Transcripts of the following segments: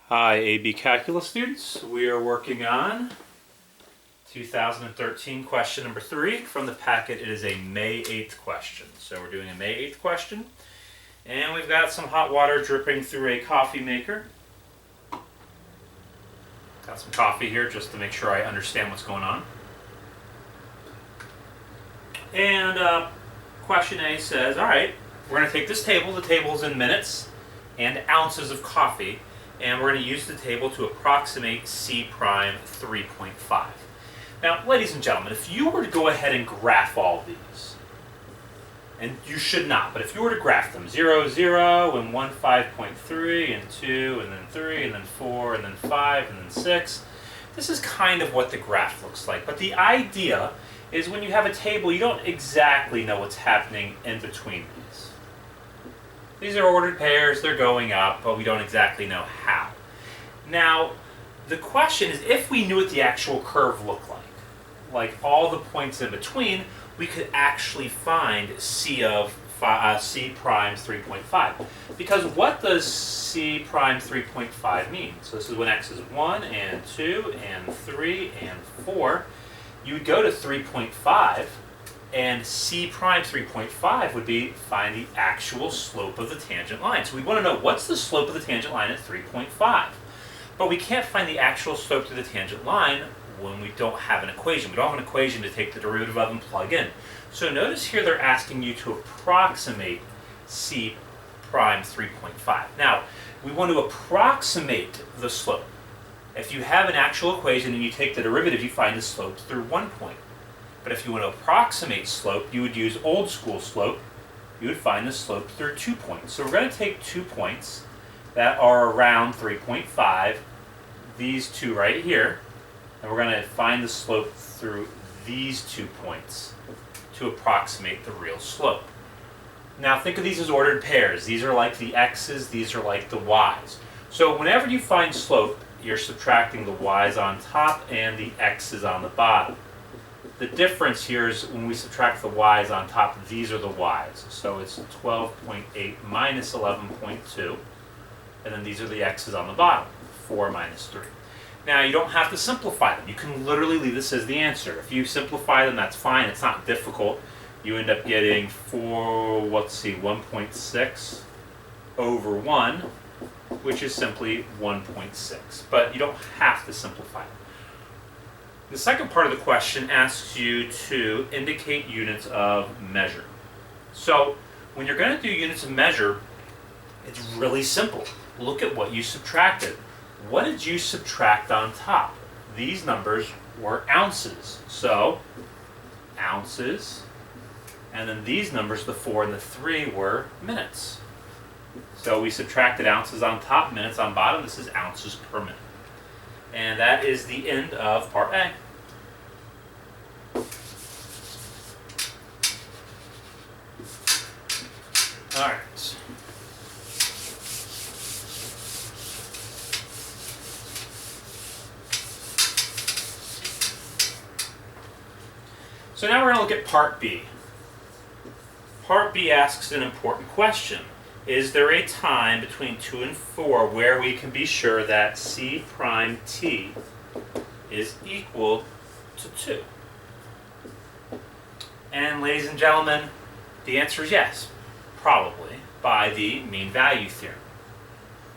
Hi, AB Calculus students. We are working on 2013 question number 3 from the packet. It is a May 8th question. So we're doing a May 8th question. And we've got some hot water dripping through a coffee maker. Got some coffee here just to make sure I understand what's going on. And question A says, alright, we're going to take this table. The table is in minutes and ounces of coffee. And we're going to use the table to approximate C prime 3.5. Now, ladies and gentlemen, if you were to go ahead and graph all these, and you should not, but if you were to graph them, 0, 0, and 1, 5.3, and 2, and then 3, and then 4, and then 5, and then 6, this is kind of what the graph looks like. But the idea is when you have a table, you don't exactly know what's happening in between these. These are ordered pairs, they're going up, but we don't exactly know how. Now, the question is, if we knew what the actual curve looked like all the points in between, we could actually find C prime 3.5. Because what does C prime 3.5 mean? So this is when x is 1, and 2, and 3, and 4. You would go to 3.5, and C prime 3.5 would be find the actual slope of the tangent line. So we want to know what's the slope of the tangent line at 3.5. But we can't find the actual slope to the tangent line when we don't have an equation. We don't have an equation to take the derivative of and plug in. So notice here they're asking you to approximate C prime 3.5. Now, we want to approximate the slope. If you have an actual equation and you take the derivative, you find the slope through one point. But if you want to approximate slope, you would use old school slope. You would find the slope through 2 points. So we're going to take 2 points that are around 3.5, these two right here, and we're going to find the slope through these 2 points to approximate the real slope. Now think of these as ordered pairs. These are like the x's, these are like the y's. So whenever you find slope, you're subtracting the y's on top and the x's on the bottom. The difference here is when we subtract the y's on top, these are the y's. So it's 12.8 minus 11.2, and then these are the x's on the bottom, 4 minus 3. Now, you don't have to simplify them. You can literally leave this as the answer. If you simplify them, that's fine. It's not difficult. You end up getting 1.6 over 1, which is simply 1.6. But you don't have to simplify them. The second part of the question asks you to indicate units of measure. So when you're going to do units of measure, it's really simple. Look at what you subtracted. What did you subtract on top? These numbers were ounces. So ounces, and then these numbers, the 4 and the 3, were minutes. So we subtracted ounces on top, minutes on bottom. This is ounces per minute. And that is the end of part A. All right. So now we're going to look at part B. Part B asks an important question. Is there a time between 2 and 4 where we can be sure that C prime t is equal to 2? And ladies and gentlemen, the answer is yes, probably, by the mean value theorem.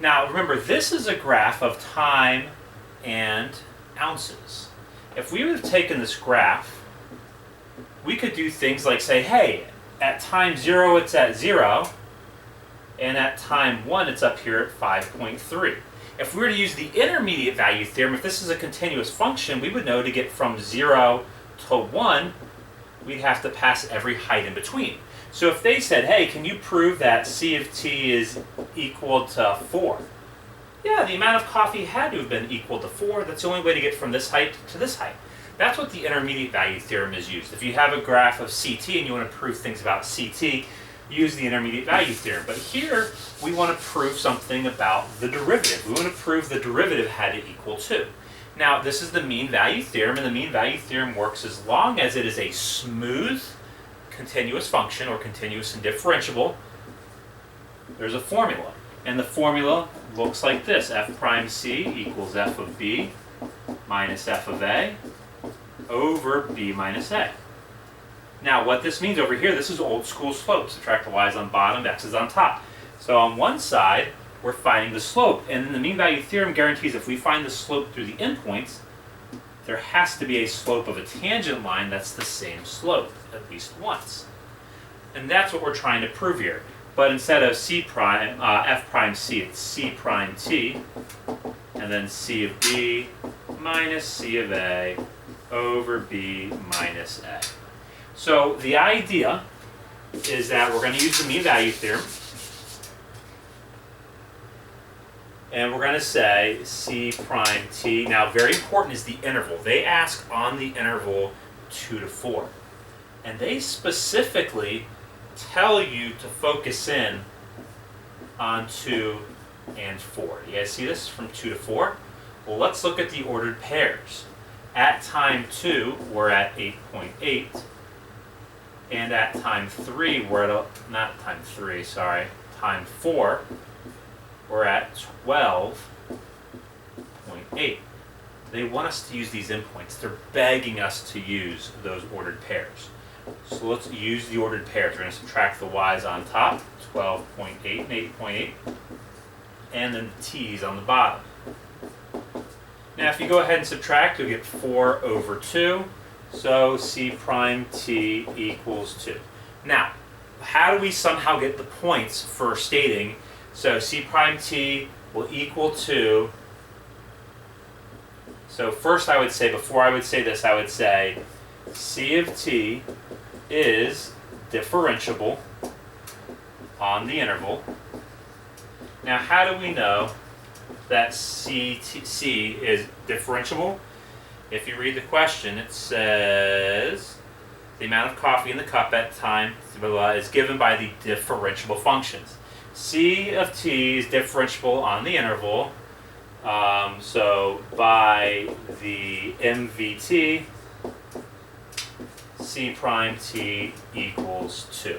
Now remember, this is a graph of time and ounces. If we would have taken this graph, we could do things like say, hey, at time 0 it's at 0, and at time 1 it's up here at 5.3. If we were to use the intermediate value theorem, if this is a continuous function, we would know to get from 0 to 1, we'd have to pass every height in between. So if they said, hey, can you prove that C of t is equal to 4? Yeah, the amount of coffee had to have been equal to 4. That's the only way to get from this height to this height. That's what the intermediate value theorem is used. If you have a graph of CT and you want to prove things about CT, use the intermediate value theorem. But here, we want to prove something about the derivative. We want to prove the derivative had to equal 2. Now, this is the mean value theorem, and the mean value theorem works as long as it is a smooth, continuous function or continuous and differentiable. There's a formula. And the formula looks like this. F prime C equals f of b minus f of a over b minus a. Now what this means over here, this is old school slope. Subtract the y's on bottom, x's on top. So on one side, we're finding the slope. And then the mean value theorem guarantees if we find the slope through the endpoints, there has to be a slope of a tangent line that's the same slope, at least once. And that's what we're trying to prove here. But instead of c prime, f prime c, it's c prime t, and then c of b minus c of a over b minus a. So the idea is that we're going to use the mean value theorem, and we're going to say c prime t. Now very important is the interval. They ask on the interval 2 to 4. And they specifically tell you to focus in on 2 and 4. You guys see this from 2 to 4? Well, let's look at the ordered pairs. At time 2, we're at 8.8. And at time 3, we're at, time 4, we're at 12.8. They want us to use these endpoints. They're begging us to use those ordered pairs. So let's use the ordered pairs. We're going to subtract the y's on top, 12.8 and 8.8, and then the t's on the bottom. Now if you go ahead and subtract, you'll get 4 over 2. So c prime t equals 2. Now, how do we somehow get the points for stating, so c prime t will equal 2. So first I would say, before I would say this, I would say c of t is differentiable on the interval. Now how do we know that c is differentiable? If you read the question, it says the amount of coffee in the cup at time is given by the differentiable functions. C of t is differentiable on the interval, so by the MVT, c prime t equals 2.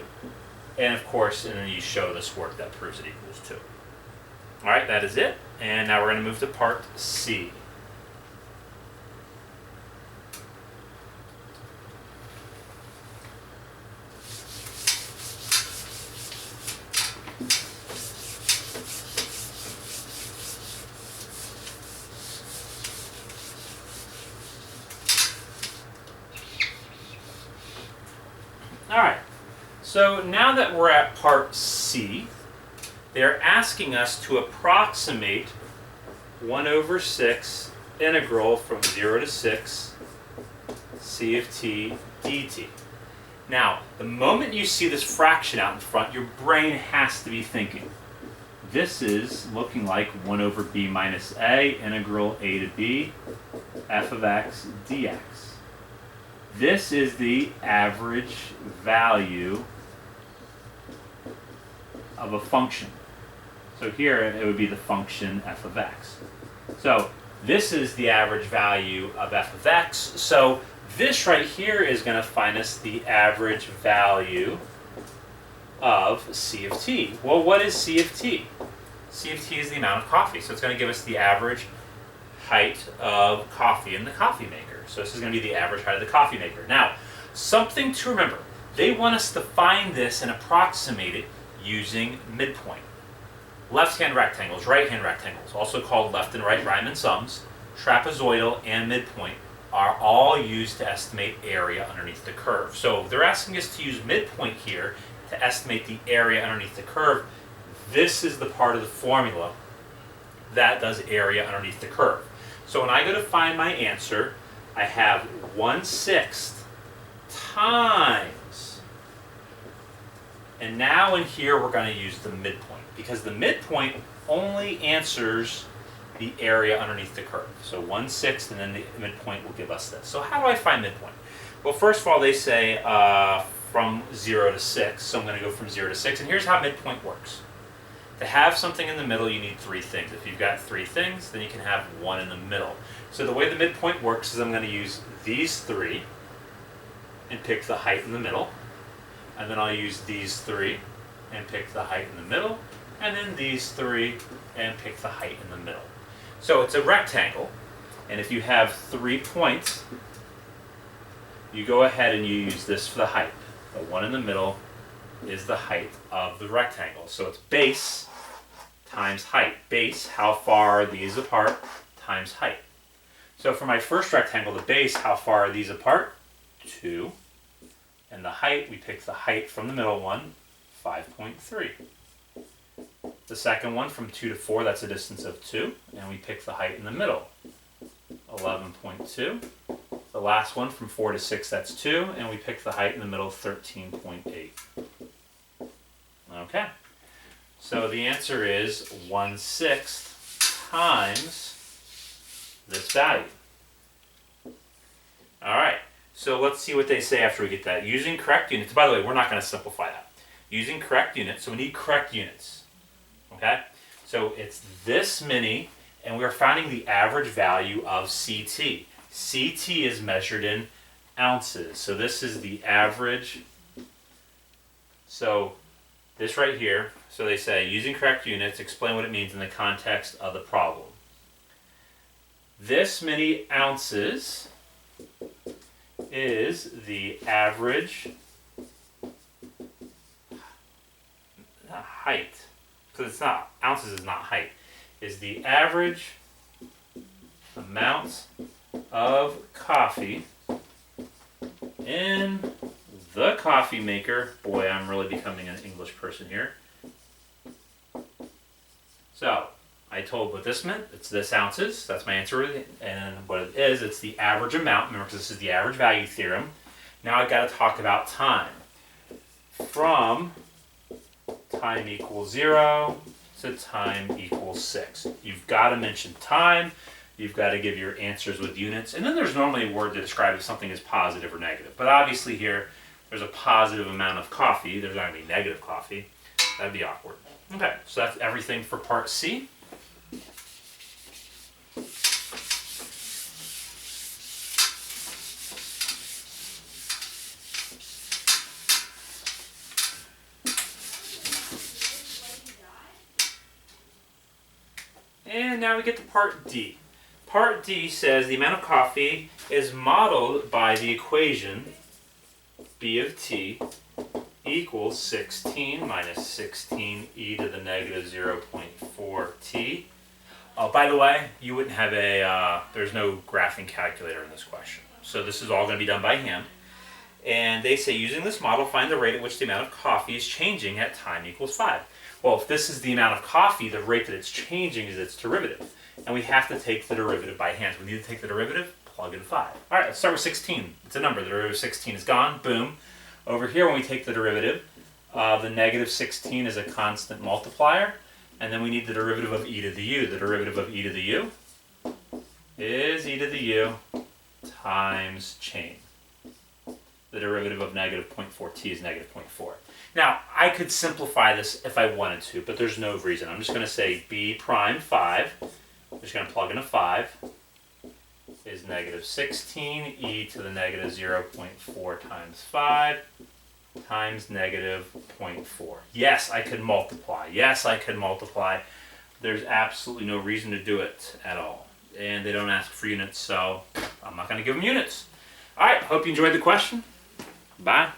And of course, and then you show this work that proves it equals 2. All right, that is it. And now we're going to move to part C. Alright, so now that we're at part C, they're asking us to approximate 1 over 6 integral from 0 to 6 c of t dt. Now, the moment you see this fraction out in front, your brain has to be thinking, this is looking like 1 over b minus a integral a to b f of x dx. This is the average value of a function. So here it would be the function f of x. So this is the average value of f of x. So this right here is going to find us the average value of c of t. Well, what is c of t? C of t is the amount of coffee. So it's going to give us the average height of coffee in the coffee maker. So this is going to be the average height of the coffee maker. Now, something to remember. They want us to find this and approximate it using midpoint. Left-hand rectangles, right-hand rectangles, also called left and right Riemann sums, trapezoidal, and midpoint, are all used to estimate area underneath the curve. So they're asking us to use midpoint here to estimate the area underneath the curve. This is the part of the formula that does area underneath the curve. So when I go to find my answer, I have 1/6 times, and now in here we're going to use the midpoint, because the midpoint only answers the area underneath the curve. So 1/6, and then the midpoint will give us this. So how do I find midpoint? Well, first of all, they say from 0 to 6, so I'm going to go from 0 to 6, and here's how midpoint works. To have something in the middle, you need 3 things. If you've got 3 things, then you can have 1 in the middle. So the way the midpoint works is I'm going to use these 3 and pick the height in the middle. And then I'll use these 3 and pick the height in the middle. and then these three, and pick the height in the middle. So it's a rectangle, and if you have 3 points, you go ahead and you use this for the height. The one in the middle is the height of the rectangle. So it's base times height. Base, how far are these apart, times height. So for my first rectangle, the base, how far are these apart? 2. And the height, we pick the height from the middle one, 5.3. The second one from 2 to 4, that's a distance of 2, and we pick the height in the middle, 11.2. The last one from 4 to 6, that's 2, and we pick the height in the middle, 13.8. Okay, so the answer is 1/6 times this value. All right, so let's see what they say after we get that. Using correct units, by the way, we're not going to simplify that. Using correct units, so we need correct units. Okay, so it's this many, and we're finding the average value of CT. CT is measured in ounces, so this is the average. So this right here, so they say, using correct units, explain what it means in the context of the problem. This many ounces is the average height, because it's not, ounces is not height, is the average amount of coffee in the coffee maker. Boy, I'm really becoming an English person here. So, I told what this meant. It's this ounces. That's my answer. And what it is, it's the average amount. Remember, because this is the average value theorem. Now I've got to talk about time. From time equals 0 to time equals 6. You've got to mention time. You've got to give your answers with units. And then there's normally a word to describe if something is positive or negative. But obviously here, there's a positive amount of coffee. There's not going to be negative coffee. That'd be awkward. Okay, so that's everything for part C. And now we get to part D. Part D says the amount of coffee is modeled by the equation B of t equals 16 minus 16 e to the negative 0.4 t. Oh, by the way, you wouldn't have there's no graphing calculator in this question. So this is all going to be done by hand. And they say, using this model, find the rate at which the amount of coffee is changing at time equals 5. Well, if this is the amount of coffee, the rate that it's changing is its derivative. And we have to take the derivative by hand. So we need to take the derivative, plug in 5. All right, let's start with 16. It's a number. The derivative of 16 is gone. Boom. Over here, when we take the derivative, the negative 16 is a constant multiplier. And then we need the derivative of e to the u. The derivative of e to the u is e to the u times chain. The derivative of negative 0.4t is negative 0.4. Now, I could simplify this if I wanted to, but there's no reason. I'm just going to say b prime 5. I'm just going to plug in a 5. Is negative 16 e to the negative 0.4 times 5 times negative 0.4. Yes, I could multiply. Yes, I could multiply. There's absolutely no reason to do it at all. And they don't ask for units, so I'm not going to give them units. All right, hope you enjoyed the question. Bye.